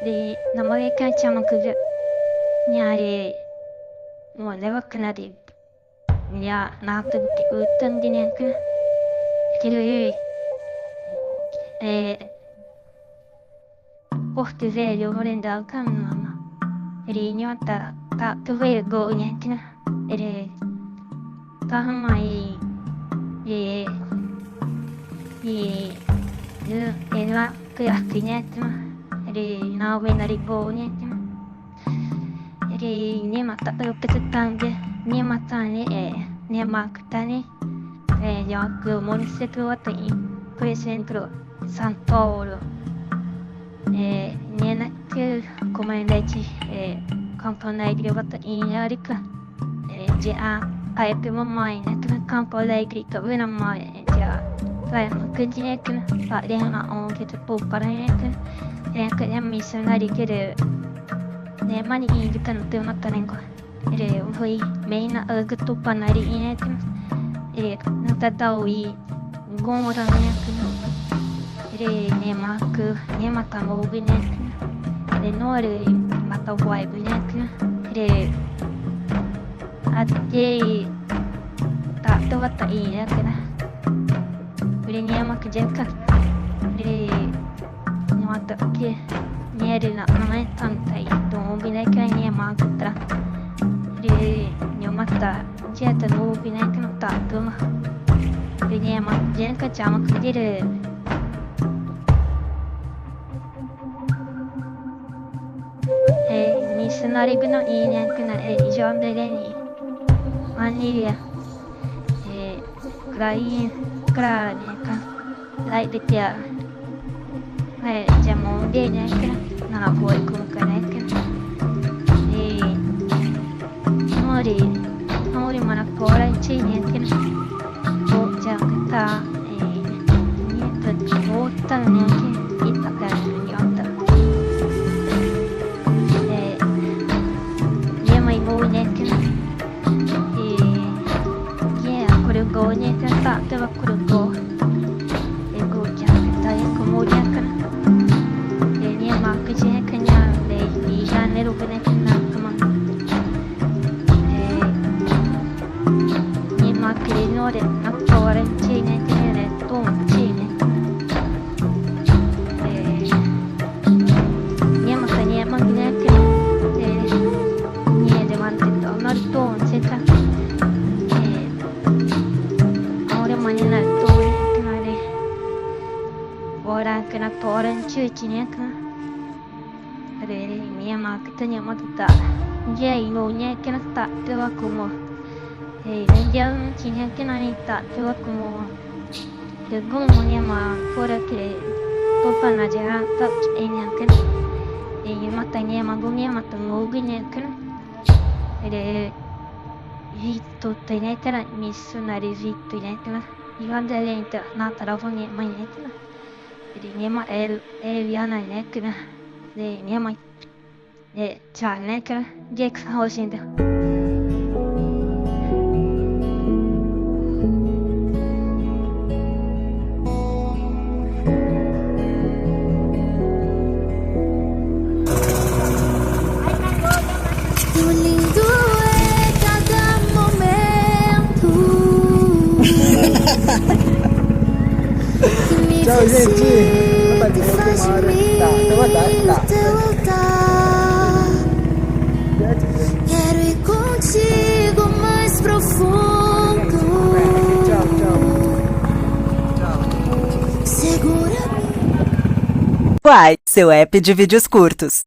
de namorei kan chama kuja nyare mo lewa kana de ya na ta ke utan din yan kana kilo porte velho morenda kan mama ri nyota ta tuve go nyan kana ere ta mai e e e la ke akinyetma ere na we na ri go nyetma ere ne mata pero petange ne mata ne maktani jag municipio presentro San Paolo ne che come leggi campanelli di vata in Arica già hai prima mai ne campo allegri che vena mai già fai che ne fa una on che può parare che ne missionari che ne mani in che non te una tanengo voi meina che tu panari in nata dawi gomora ne mak ne mata mo binek nore mata wai binek ate ta to wata ina kana ne mak jeka no ata ke ne na na tantai to binek ne mak tra ne mata jeta no binek no ta tuma ne mak jeka chama kudire missionari no in kana John Delaney Anilia Krain Kraneka like the tia diciamo bene non la puoi comunque mori ma la cola in niente o già che sta niente botta neanche itta per niente go ne kan ta te wa kuru go go ja ta ye ko mo ya kan ne ma ke je kan ya le ni ja ne ru ne kan na kama ne ma ke no de na ko re che ne ne to che ne ne ma ka ne ma ne ke ne de man te to na to se ka manina tore kanare ora kana toren chuchine ka re mia ma kitanya mata je ino nye kana ta te wa como nendiam chine kana ni ta te wa como de gomo ne ma fora que topa na ja ta enya kana mata ne ma gonya mata ngogine kana re vitto tenetela missionari vitto tenetela Ivan delente nata ravoni mainetela nema viana nekna nema chalnekla Jax hausinda Ciao gente, vabbè ti devo chiamare, devo voltar. Quero ir contigo mais profundo. Ciao, Segura. Uai, seu app de vídeos curtos.